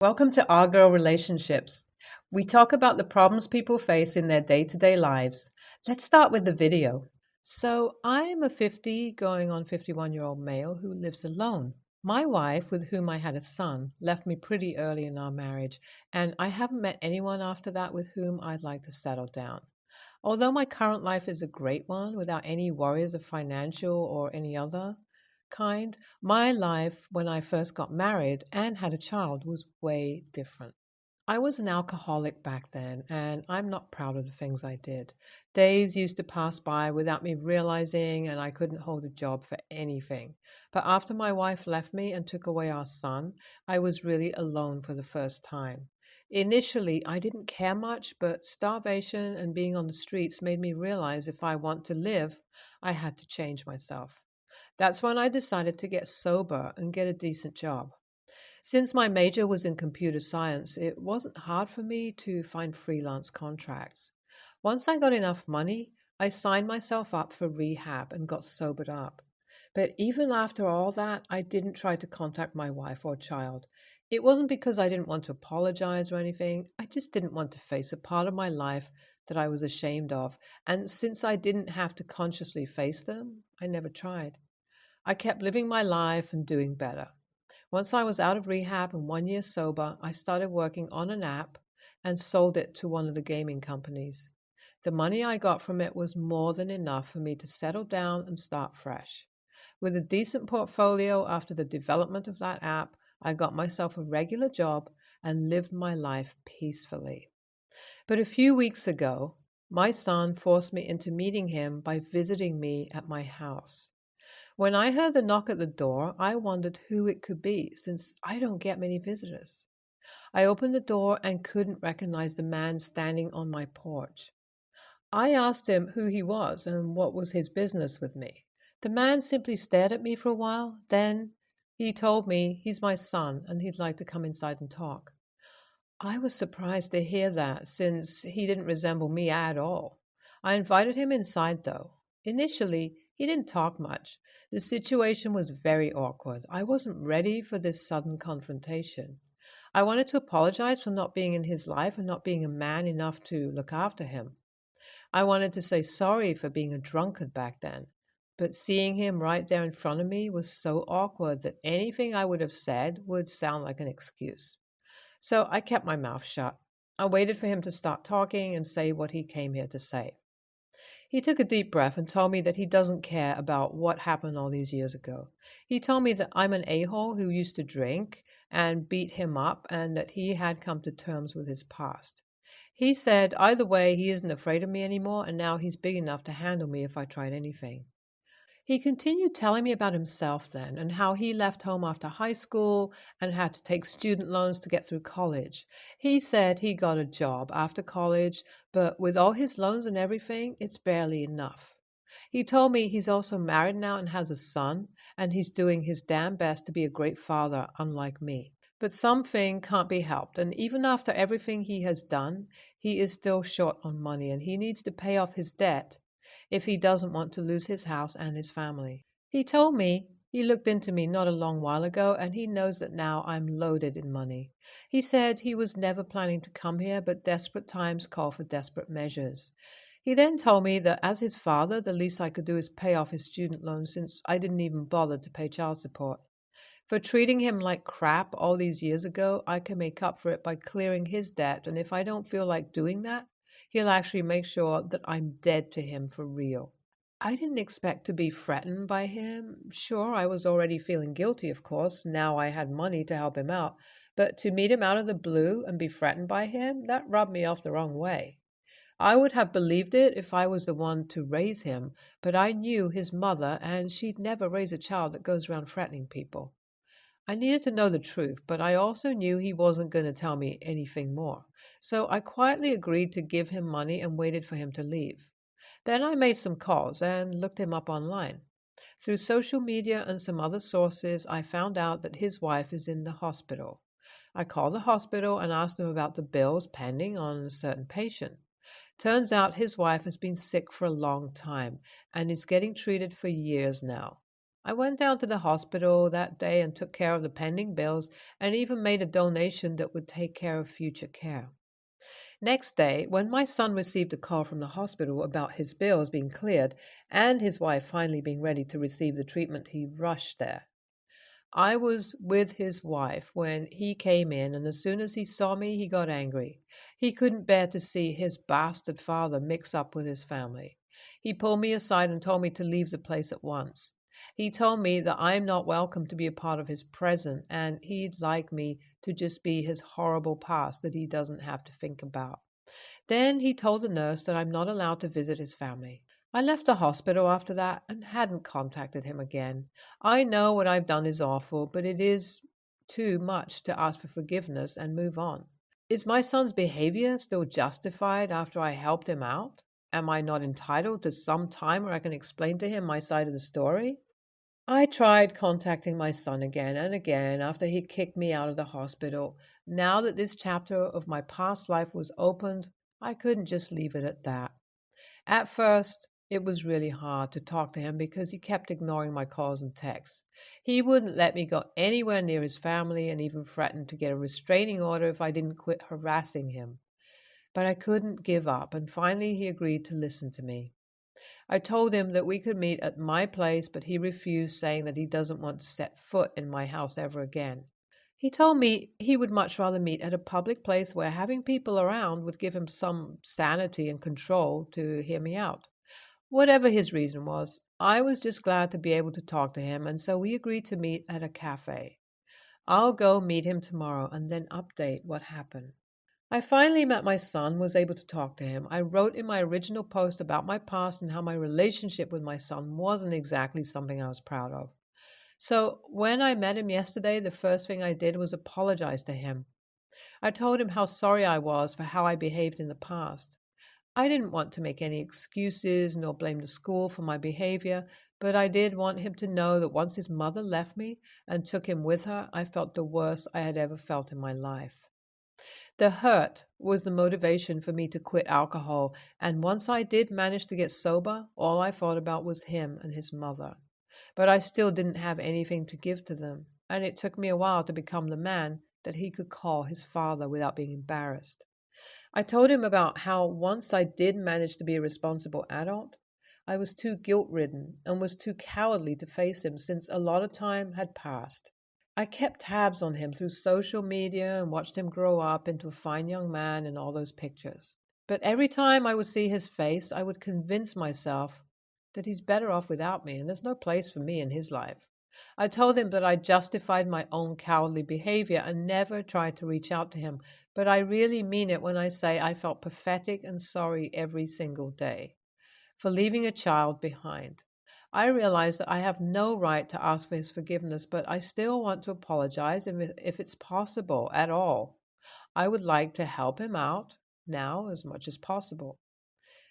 Welcome to Our Girl Relationships. We talk about the problems people face in their day to day lives. Let's start with the video. So, I'm a 50 going on 51-year-old male who lives alone. My wife, with whom I had a son, left me pretty early in our marriage, and I haven't met anyone after that with whom I'd like to settle down. Although my current life is a great one without any worries of financial or any other kind, my life when I first got married and had a child was way different. I was an alcoholic back then, and I'm not proud of the things I did. Days used to pass by without me realizing, and I couldn't hold a job for anything. But after my wife left me and took away our son, I was really alone for the first time. Initially, I didn't care much, but starvation and being on the streets made me realize if I want to live, I had to change myself. That's when I decided to get sober and get a decent job. Since my major was in computer science, it wasn't hard for me to find freelance contracts. Once I got enough money, I signed myself up for rehab and got sobered up. But even after all that, I didn't try to contact my wife or child. It wasn't because I didn't want to apologize or anything. I just didn't want to face a part of my life that I was ashamed of. And since I didn't have to consciously face them, I never tried. I kept living my life and doing better. Once I was out of rehab and 1 year sober, I started working on an app and sold it to one of the gaming companies. The money I got from it was more than enough for me to settle down and start fresh. With a decent portfolio after the development of that app, I got myself a regular job and lived my life peacefully. But a few weeks ago, my son forced me into meeting him by visiting me at my house. When I heard the knock at the door, I wondered who it could be, since I don't get many visitors. I opened the door and couldn't recognize the man standing on my porch. I asked him who he was and what was his business with me. The man simply stared at me for a while, then he told me he's my son and he'd like to come inside and talk. I was surprised to hear that, since he didn't resemble me at all. I invited him inside, though. Initially, he didn't talk much. The situation was very awkward. I wasn't ready for this sudden confrontation. I wanted to apologize for not being in his life and not being a man enough to look after him. I wanted to say sorry for being a drunkard back then. But seeing him right there in front of me was so awkward that anything I would have said would sound like an excuse. So I kept my mouth shut. I waited for him to start talking and say what he came here to say. He took a deep breath and told me that he doesn't care about what happened all these years ago. He told me that I'm an a-hole who used to drink and beat him up and that he had come to terms with his past. He said either way, he isn't afraid of me anymore, and now he's big enough to handle me if I tried anything. He continued telling me about himself then and how he left home after high school and had to take student loans to get through college. He said he got a job after college, but with all his loans and everything, it's barely enough. He told me he's also married now and has a son, and he's doing his damn best to be a great father, unlike me. But something can't be helped, and even after everything he has done, he is still short on money and he needs to pay off his debt if he doesn't want to lose his house and his family. He told me he looked into me not a long while ago and he knows that now I'm loaded in money. He said he was never planning to come here, but desperate times call for desperate measures. He then told me that as his father, the least I could do is pay off his student loans since I didn't even bother to pay child support. For treating him like crap all these years ago, I can make up for it by clearing his debt, and if I don't feel like doing that, he'll actually make sure that I'm dead to him for real. I didn't expect to be threatened by him. Sure, I was already feeling guilty, of course, now I had money to help him out, but to meet him out of the blue and be threatened by him, that rubbed me off the wrong way. I would have believed it if I was the one to raise him, but I knew his mother, and she'd never raise a child that goes around threatening people. I needed to know the truth, but I also knew he wasn't going to tell me anything more. So I quietly agreed to give him money and waited for him to leave. Then I made some calls and looked him up online. Through social media and some other sources, I found out that his wife is in the hospital. I called the hospital and asked them about the bills pending on a certain patient. Turns out his wife has been sick for a long time and is getting treated for years now. I went down to the hospital that day and took care of the pending bills and even made a donation that would take care of future care. Next day, when my son received a call from the hospital about his bills being cleared and his wife finally being ready to receive the treatment, he rushed there. I was with his wife when he came in, and as soon as he saw me, he got angry. He couldn't bear to see his bastard father mix up with his family. He pulled me aside and told me to leave the place at once. He told me that I'm not welcome to be a part of his present, and he'd like me to just be his horrible past that he doesn't have to think about. Then he told the nurse that I'm not allowed to visit his family. I left the hospital after that and hadn't contacted him again. I know what I've done is awful, but it is too much to ask for forgiveness and move on. Is my son's behavior still justified after I helped him out? Am I not entitled to some time where I can explain to him my side of the story? I tried contacting my son again and again after he kicked me out of the hospital. Now that this chapter of my past life was opened, I couldn't just leave it at that. At first, it was really hard to talk to him because he kept ignoring my calls and texts. He wouldn't let me go anywhere near his family and even threatened to get a restraining order if I didn't quit harassing him. But I couldn't give up, and finally he agreed to listen to me. I told him that we could meet at my place, but he refused, saying that he doesn't want to set foot in my house ever again. He told me he would much rather meet at a public place where having people around would give him some sanity and control to hear me out. Whatever his reason was, I was just glad to be able to talk to him, and so we agreed to meet at a cafe. I'll go meet him tomorrow and then update what happened. I finally met my son, was able to talk to him. I wrote in my original post about my past and how my relationship with my son wasn't exactly something I was proud of. So when I met him yesterday, the first thing I did was apologize to him. I told him how sorry I was for how I behaved in the past. I didn't want to make any excuses nor blame the school for my behavior, but I did want him to know that once his mother left me and took him with her, I felt the worst I had ever felt in my life. The hurt was the motivation for me to quit alcohol, and once I did manage to get sober, all I thought about was him and his mother. But I still didn't have anything to give to them, and it took me a while to become the man that he could call his father without being embarrassed. I told him about how once I did manage to be a responsible adult, I was too guilt-ridden and was too cowardly to face him since a lot of time had passed. I kept tabs on him through social media and watched him grow up into a fine young man in all those pictures. But every time I would see his face, I would convince myself that he's better off without me and there's no place for me in his life. I told him that I justified my own cowardly behavior and never tried to reach out to him, but I really mean it when I say I felt pathetic and sorry every single day for leaving a child behind. I realize that I have no right to ask for his forgiveness, but I still want to apologize if it's possible at all. I would like to help him out now as much as possible.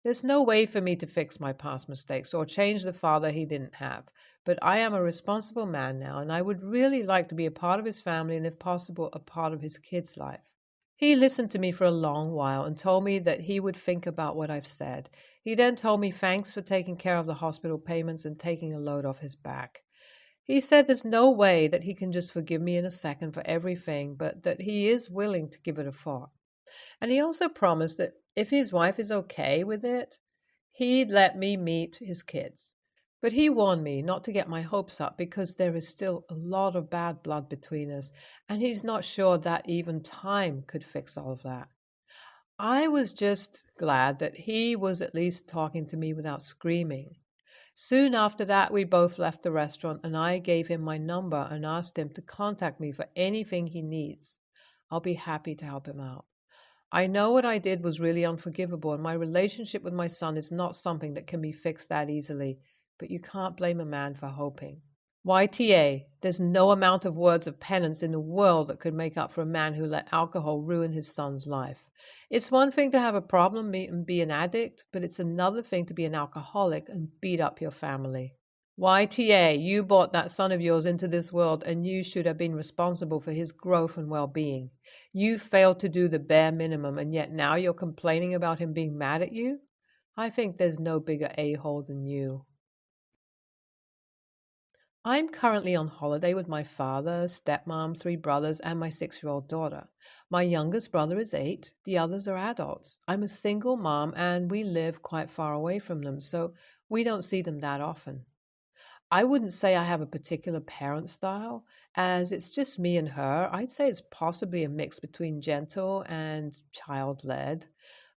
There's no way for me to fix my past mistakes or change the father he didn't have, but I am a responsible man now, and I would really like to be a part of his family and, if possible, a part of his kid's life. He listened to me for a long while and told me that he would think about what I've said. He then told me thanks for taking care of the hospital payments and taking a load off his back. He said there's no way that he can just forgive me in a second for everything, but that he is willing to give it a thought. And he also promised that if his wife is okay with it, he'd let me meet his kids. But he warned me not to get my hopes up because there is still a lot of bad blood between us, and he's not sure that even time could fix all of that. I was just glad that he was at least talking to me without screaming. Soon after that, we both left the restaurant, and I gave him my number and asked him to contact me for anything he needs. I'll be happy to help him out. I know what I did was really unforgivable, and my relationship with my son is not something that can be fixed that easily, but you can't blame a man for hoping. YTA, there's no amount of words of penance in the world that could make up for a man who let alcohol ruin his son's life. It's one thing to have a problem and be an addict, but it's another thing to be an alcoholic and beat up your family. YTA, you brought that son of yours into this world and you should have been responsible for his growth and well-being. You failed to do the bare minimum, and yet now you're complaining about him being mad at you? I think there's no bigger a-hole than you. I'm currently on holiday with my father, stepmom, three brothers, and my 6-year-old daughter. My youngest brother is 8, the others are adults. I'm a single mom and we live quite far away from them, so we don't see them that often. I wouldn't say I have a particular parent style, as it's just me and her. I'd say it's possibly a mix between gentle and child led.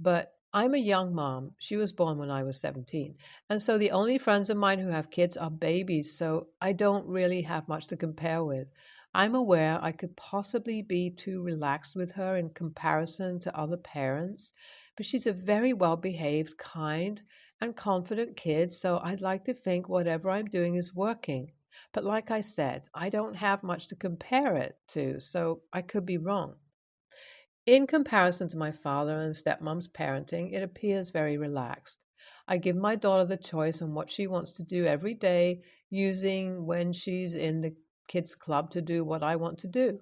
But I'm a young mom. She was born when I was 17. And so the only friends of mine who have kids are babies, so I don't really have much to compare with. I'm aware I could possibly be too relaxed with her in comparison to other parents, but she's a very well behaved, kind, and confident kid, so I'd like to think whatever I'm doing is working. But like I said, I don't have much to compare it to, so I could be wrong. In comparison to my father and stepmom's parenting, it appears very relaxed. I give my daughter the choice on what she wants to do every day, using when she's in the kids' club to do what I want to do.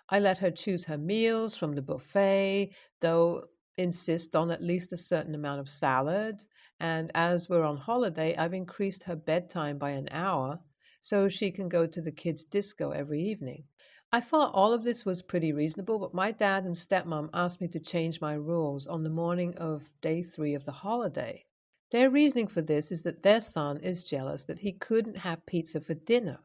I let her choose her meals from the buffet, though insist on at least a certain amount of salad. And as we're on holiday, I've increased her bedtime by an hour so she can go to the kids' disco every evening. I thought all of this was pretty reasonable, but my dad and stepmom asked me to change my rules on the morning of day 3 of the holiday. Their reasoning for this is that their son is jealous that he couldn't have pizza for dinner,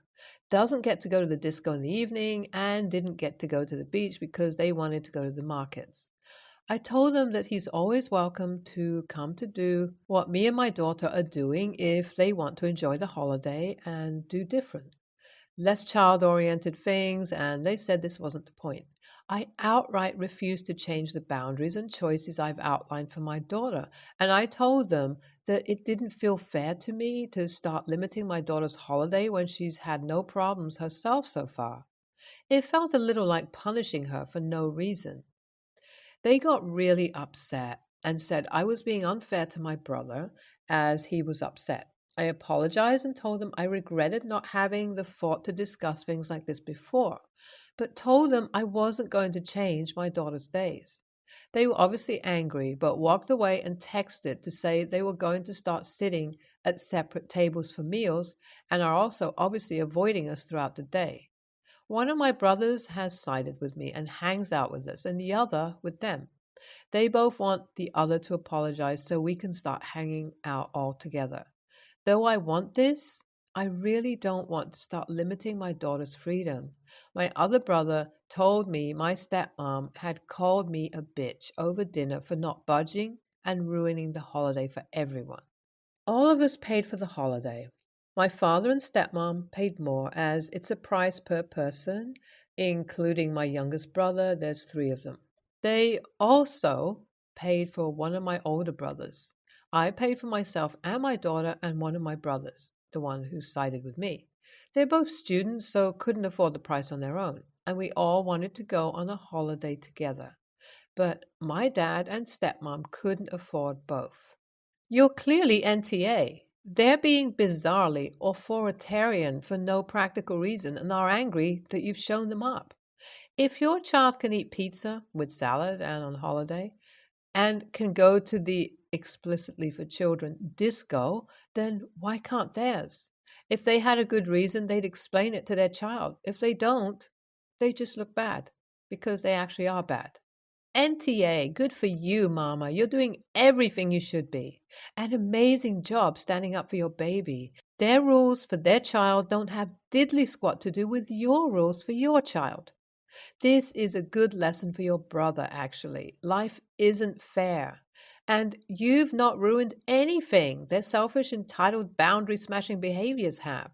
doesn't get to go to the disco in the evening, and didn't get to go to the beach because they wanted to go to the markets. I told them that he's always welcome to come to do what me and my daughter are doing if they want to enjoy the holiday and do different, less child oriented things, and they said this wasn't the point. I outright refused to change the boundaries and choices I've outlined for my daughter, and I told them that it didn't feel fair to me to start limiting my daughter's holiday when she's had no problems herself so far. It felt a little like punishing her for no reason. They got really upset and said I was being unfair to my brother as he was upset. I apologized and told them I regretted not having the thought to discuss things like this before, but told them I wasn't going to change my daughter's days. They were obviously angry, but walked away and texted to say they were going to start sitting at separate tables for meals and are also obviously avoiding us throughout the day. One of my brothers has sided with me and hangs out with us, and the other with them. They both want the other to apologize so we can start hanging out all together. Though I want this, I really don't want to start limiting my daughter's freedom. My other brother told me my stepmom had called me a bitch over dinner for not budging and ruining the holiday for everyone. All of us paid for the holiday. My father and stepmom paid more as it's a price per person, including my youngest brother. There's 3 of them. They also paid for one of my older brothers. I paid for myself and my daughter and one of my brothers, the one who sided with me. They're both students, so couldn't afford the price on their own, and we all wanted to go on a holiday together. But my dad and stepmom couldn't afford both. You're clearly NTA. They're being bizarrely authoritarian for no practical reason and are angry that you've shown them up. If your child can eat pizza with salad and on holiday and can go to the explicitly for children disco, then why can't theirs? If they had a good reason, they'd explain it to their child. If they don't, they just look bad because they actually are bad. NTA, good for you, Mama. You're doing everything you should be. An amazing job standing up for your baby. Their rules for their child don't have diddly squat to do with your rules for your child. This is a good lesson for your brother, actually. Life isn't fair. And you've not ruined anything their selfish, entitled, boundary smashing behaviors have.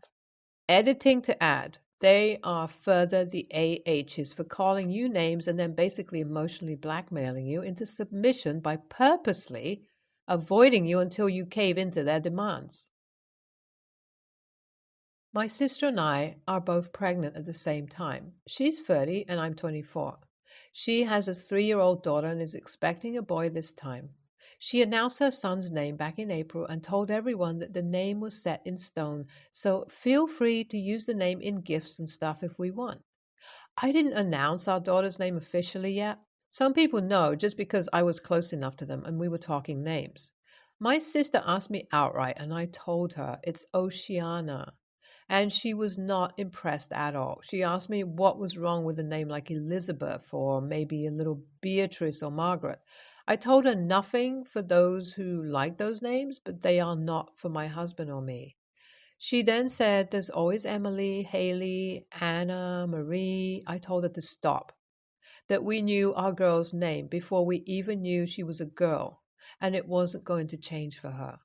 Editing to add. They are further the AHs for calling you names and then basically emotionally blackmailing you into submission by purposely avoiding you until you cave into their demands. My sister and I are both pregnant at the same time. She's 30 and I'm 24. She has a 3-year-old daughter and is expecting a boy this time. She announced her son's name back in April and told everyone that the name was set in stone, so feel free to use the name in gifts and stuff if we want. I didn't announce our daughter's name officially yet. Some people know just because I was close enough to them and we were talking names. My sister asked me outright and I told her it's Oceana. and she was not impressed at all. She asked me what was wrong with a name like Elizabeth or maybe a little Beatrice or Margaret. I told her nothing for those who like those names, but they are not for my husband or me. She then said, "There's always Emily, Haley, Anna, Marie." I told her to stop, that we knew our girl's name before we even knew she was a girl, and it wasn't going to change for her.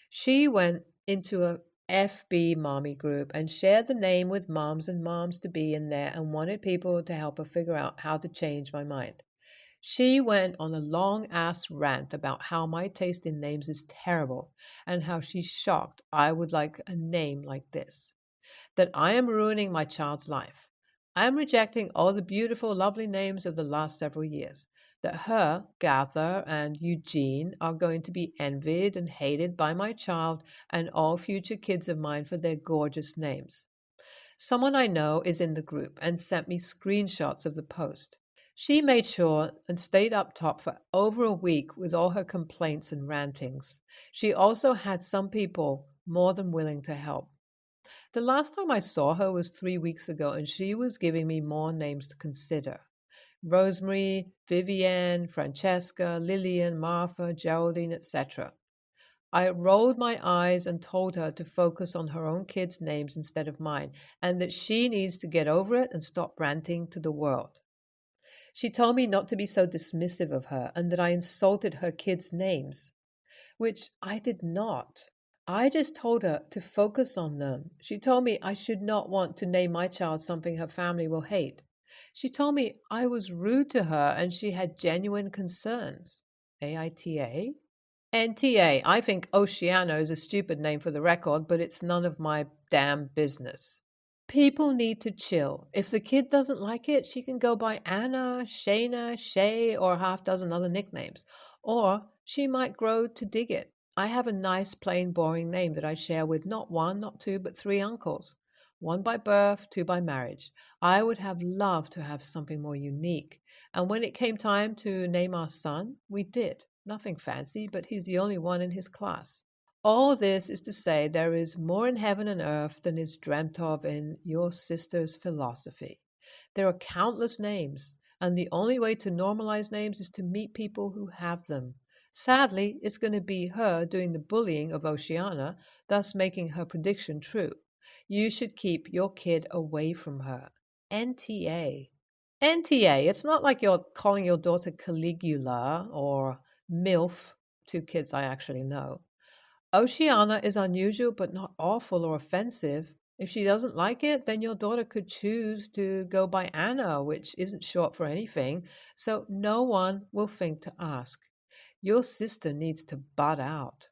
She went into a FB mommy group and shared the name with moms and moms to be in there and wanted people to help her figure out how to change my mind. She went on a long ass rant about how my taste in names is terrible and how she's shocked I would like a name like this, that I am ruining my child's life. I am rejecting all the beautiful, lovely names of the last several years, that her, Gather, and Eugene are going to be envied and hated by my child and all future kids of mine for their gorgeous names. Someone I know is in the group and sent me screenshots of the post. She made sure and stayed up top for over a week with all her complaints and rantings. She also had some people more than willing to help. The last time I saw her was 3 weeks ago, and she was giving me more names to consider: Rosemary, Vivienne, Francesca, Lillian, Martha, Geraldine, etc. I rolled my eyes and told her to focus on her own kids' names instead of mine, and that she needs to get over it and stop ranting to the world. She told me not to be so dismissive of her and that I insulted her kids' names, which I did not. I just told her to focus on them. She told me I should not want to name my child something her family will hate. She told me I was rude to her and she had genuine concerns. AITA? NTA. I think Oceania is a stupid name for the record, but it's none of my damn business. People need to chill. If the kid doesn't like it, she can go by Anna, Shayna, Shay, or a half dozen other nicknames. Or she might grow to dig it. I have a nice, plain, boring name that I share with not one, not two, but three uncles. One by birth, two by marriage. I would have loved to have something more unique. And when it came time to name our son, we did. Nothing fancy, but he's the only one in his class. All this is to say there is more in heaven and earth than is dreamt of in your sister's philosophy. There are countless names, and the only way to normalize names is to meet people who have them. Sadly, it's going to be her doing the bullying of Oceana, thus making her prediction true. You should keep your kid away from her. NTA. NTA, it's not like you're calling your daughter Caligula or MILF, two kids I actually know. Oceana is unusual but not awful or offensive. If she doesn't like it, then your daughter could choose to go by Anna, which isn't short for anything, so no one will think to ask. Your sister needs to butt out.